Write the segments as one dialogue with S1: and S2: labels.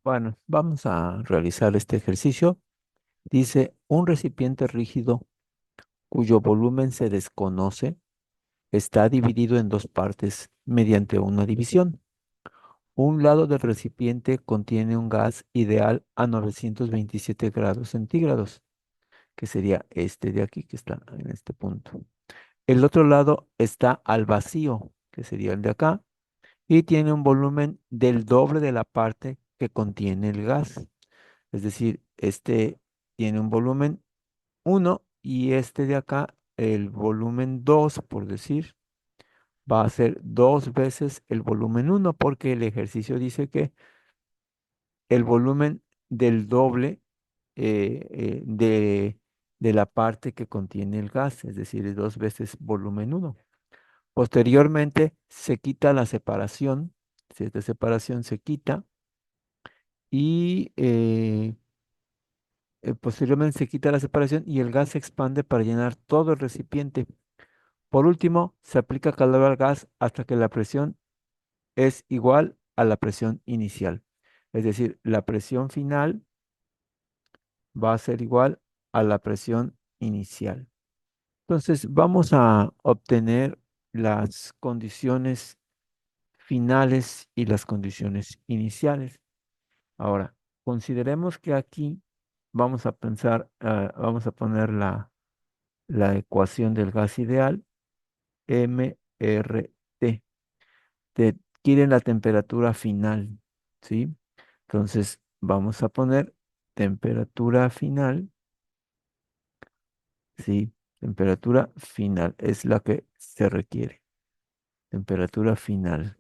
S1: Bueno, vamos a realizar este ejercicio. Dice, un recipiente rígido cuyo volumen se desconoce está dividido en dos partes mediante una división. Un lado del recipiente contiene un gas ideal a 927 grados centígrados, que sería este de aquí, que está en este punto. El otro lado está al vacío, que sería el de acá, y tiene un volumen del doble de la parte que contiene el gas. Es decir, este tiene un volumen uno y este de acá, el volumen 2 por decir, va a ser dos veces el volumen uno porque el ejercicio dice que el volumen del doble de la parte que contiene el gas, es decir, es dos veces volumen uno. Posteriormente se quita la separación, si esta separación se quita y posteriormente se quita la separación y el gas se expande para llenar todo el recipiente. Por último, se aplica calor al gas hasta que la presión es igual a la presión inicial. Es decir, la presión final va a ser igual a la presión inicial. Entonces, vamos a obtener las condiciones finales y las condiciones iniciales. Ahora, consideremos que aquí vamos a pensar, vamos a poner la ecuación del gas ideal, MRT. Te quieren la temperatura final, ¿sí? Entonces, vamos a poner temperatura final, ¿sí? Temperatura final es la que se requiere. Temperatura final.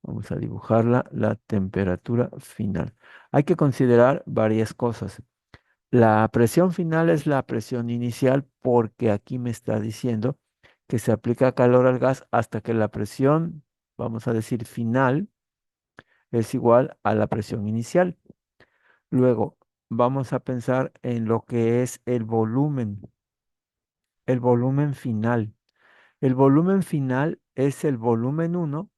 S1: Vamos a dibujarla, la temperatura final. Hay que considerar varias cosas. La presión final es la presión inicial porque aquí me está diciendo que se aplica calor al gas hasta que la presión, vamos a decir, final es igual a la presión inicial. Luego, vamos a pensar en lo que es el volumen final. El volumen final es el volumen uno,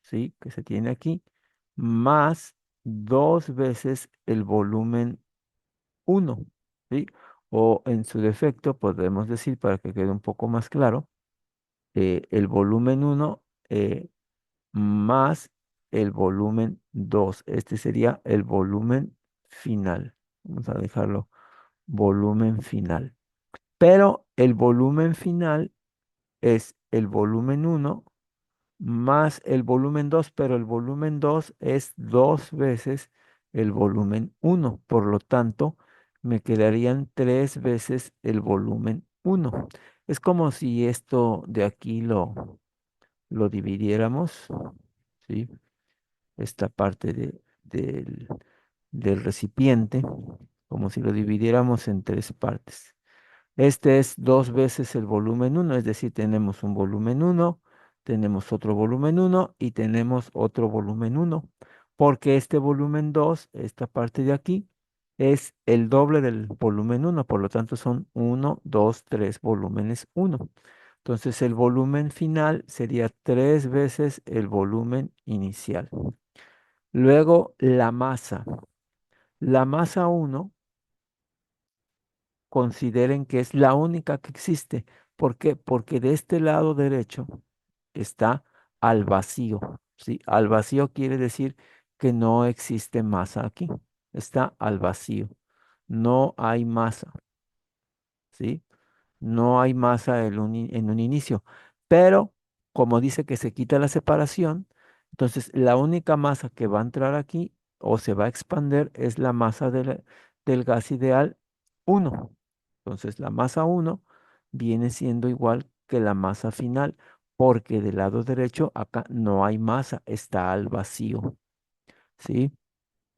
S1: ¿sí? Que se tiene aquí, más dos veces el volumen uno, ¿sí? O en su defecto, podemos decir, para que quede un poco más claro, el volumen uno más el volumen 2. Este sería el volumen final. Vamos a dejarlo volumen final. Pero el volumen final es el volumen uno más el volumen 2, pero el volumen 2 es dos veces el volumen uno. Por lo tanto, me quedarían tres veces el volumen uno. Es como si esto de aquí lo dividiéramos, ¿sí? Esta parte del recipiente, como si lo dividiéramos en tres partes. Este es dos veces el volumen uno, es decir, tenemos un volumen uno, tenemos otro volumen uno y tenemos otro volumen uno, porque este volumen 2, esta parte de aquí, es el doble del volumen uno, por lo tanto son uno, 2, 3 volúmenes uno. Entonces el volumen final sería tres veces el volumen inicial. Luego la masa. La masa uno consideren que es la única que existe. ¿Por qué? Porque de este lado derecho está al vacío, ¿sí? Al vacío quiere decir que no existe masa aquí. Está al vacío. No hay masa, ¿sí? No hay masa en un inicio. Pero como dice que se quita la separación, entonces la única masa que va a entrar aquí o se va a expander es la masa del gas ideal uno. Entonces la masa uno viene siendo igual que la masa final, porque del lado derecho acá no hay masa, está al vacío. ¿Sí?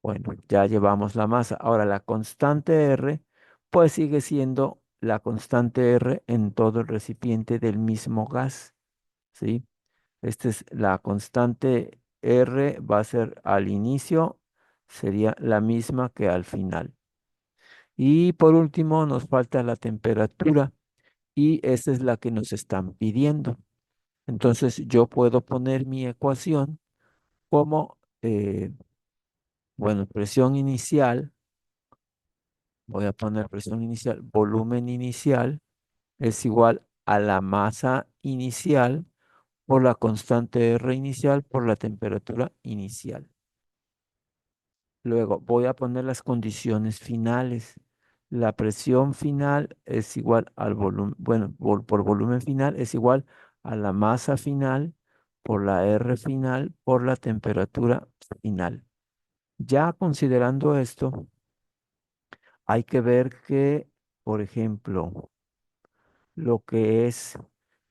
S1: Bueno, ya llevamos la masa. Ahora la constante R, pues sigue siendo la constante R en todo el recipiente del mismo gas, ¿sí? Esta es la constante R, va a ser al inicio, sería la misma que al final. Y por último nos falta la temperatura y esta es la que nos están pidiendo. Entonces yo puedo poner mi ecuación como eh, bueno, presión inicial, voy a poner presión inicial, volumen inicial es igual a la masa inicial por la constante R inicial por la temperatura inicial. Luego voy a poner las condiciones finales. La presión final es igual al volumen, bueno, por volumen final es igual a la masa final por la R final por la temperatura final. Ya considerando esto, hay que ver que, por ejemplo, lo que es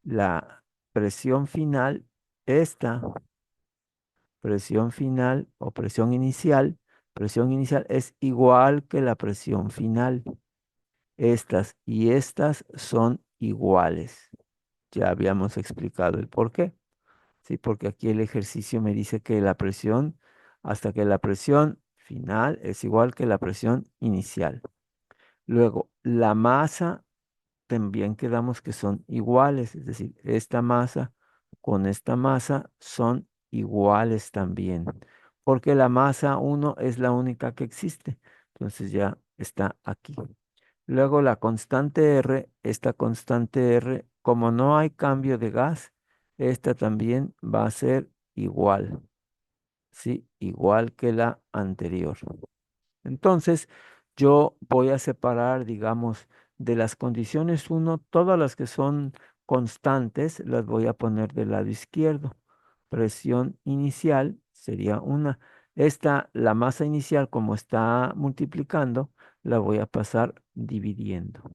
S1: la presión final, esta presión final o presión inicial es igual que la presión final. Estas y estas son iguales. Ya habíamos explicado el por qué. Sí, porque aquí el ejercicio me dice que la presión, hasta que la presión final es igual que la presión inicial. Luego, la masa también quedamos que son iguales, es decir, esta masa con esta masa son iguales también, porque la masa uno es la única que existe. Entonces ya está aquí. Luego la constante R, esta constante R, como no hay cambio de gas, esta también va a ser igual, ¿sí? Igual que la anterior. Entonces, yo voy a separar, digamos, de las condiciones uno todas las que son constantes, las voy a poner del lado izquierdo. Presión inicial sería una. Esta, la masa inicial, como está multiplicando, la voy a pasar dividiendo.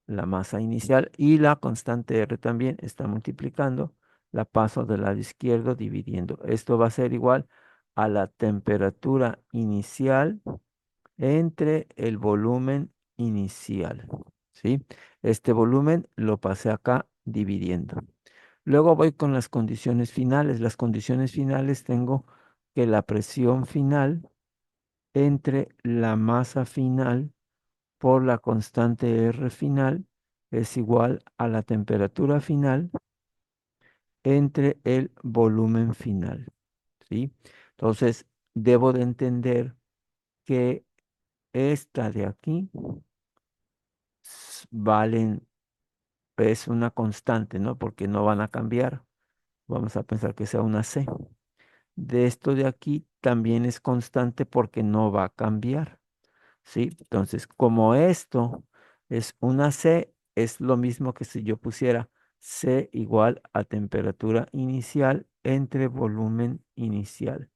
S1: La masa inicial y la constante R también está multiplicando, la paso del lado izquierdo dividiendo. Esto va a ser igual a la temperatura inicial entre el volumen inicial, ¿sí? Este volumen lo pasé acá dividiendo. Luego voy con las condiciones finales. Las condiciones finales tengo que la presión final entre la masa final por la constante R final es igual a la temperatura final entre el volumen final, ¿sí? Entonces, debo de entender que esta de aquí valen, es una constante, ¿no? Porque no van a cambiar. Vamos a pensar que sea una C. De esto de aquí también es constante porque no va a cambiar, ¿sí? Entonces, como esto es una C, es lo mismo que si yo pusiera C igual a temperatura inicial entre volumen inicial.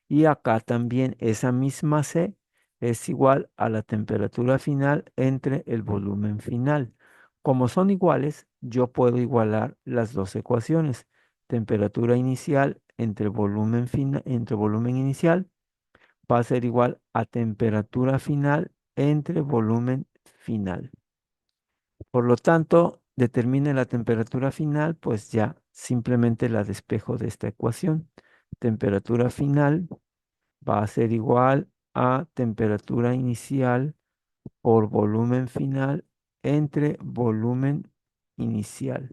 S1: Y acá también esa misma C es igual a la temperatura final entre el volumen final. Como son iguales, yo puedo igualar las dos ecuaciones. Temperatura inicial entre volumen inicial va a ser igual a temperatura final entre volumen final. Por lo tanto, determine la temperatura final, pues ya simplemente la despejo de esta ecuación. Temperatura final va a ser igual a temperatura inicial por volumen final entre volumen inicial,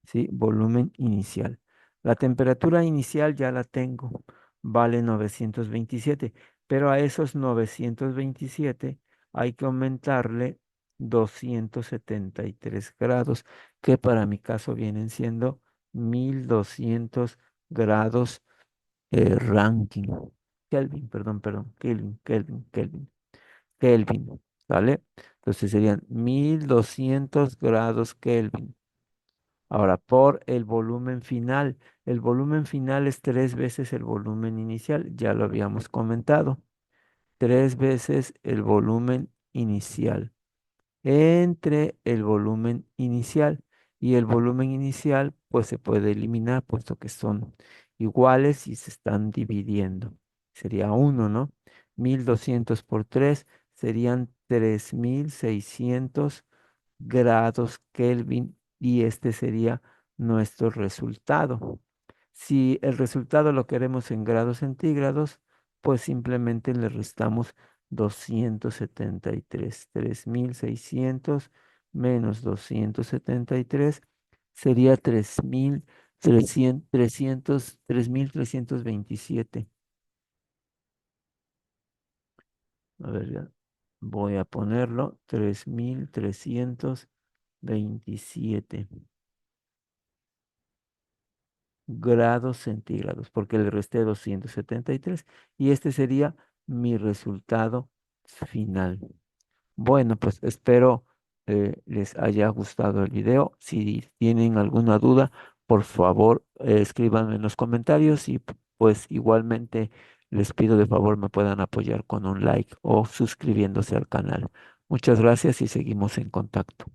S1: ¿sí? Volumen inicial. La temperatura inicial ya la tengo, vale 927, pero a esos 927 hay que aumentarle 273 grados, que para mi caso vienen siendo 1200 grados ranking. Kelvin, perdón, Kelvin, ¿vale? Entonces serían 1200 grados Kelvin. Ahora, por el volumen final. El volumen final es tres veces el volumen inicial, ya lo habíamos comentado. Tres veces el volumen inicial entre el volumen inicial. Y el volumen inicial, pues se puede eliminar, puesto que son iguales y se están dividiendo. Sería uno, ¿no? 1200 por 3 serían 3600 grados Kelvin y este sería nuestro resultado. Si el resultado lo queremos en grados centígrados, pues simplemente le restamos 273. 3600 menos 273 sería 3700 300, 3327. A ver, ya voy a ponerlo. 3327 grados centígrados, porque le resté 273 y este sería mi resultado final. Bueno, pues espero les haya gustado el video. Si tienen alguna duda, por favor, escríbanme en los comentarios y pues igualmente les pido de favor me puedan apoyar con un like o suscribiéndose al canal. Muchas gracias y seguimos en contacto.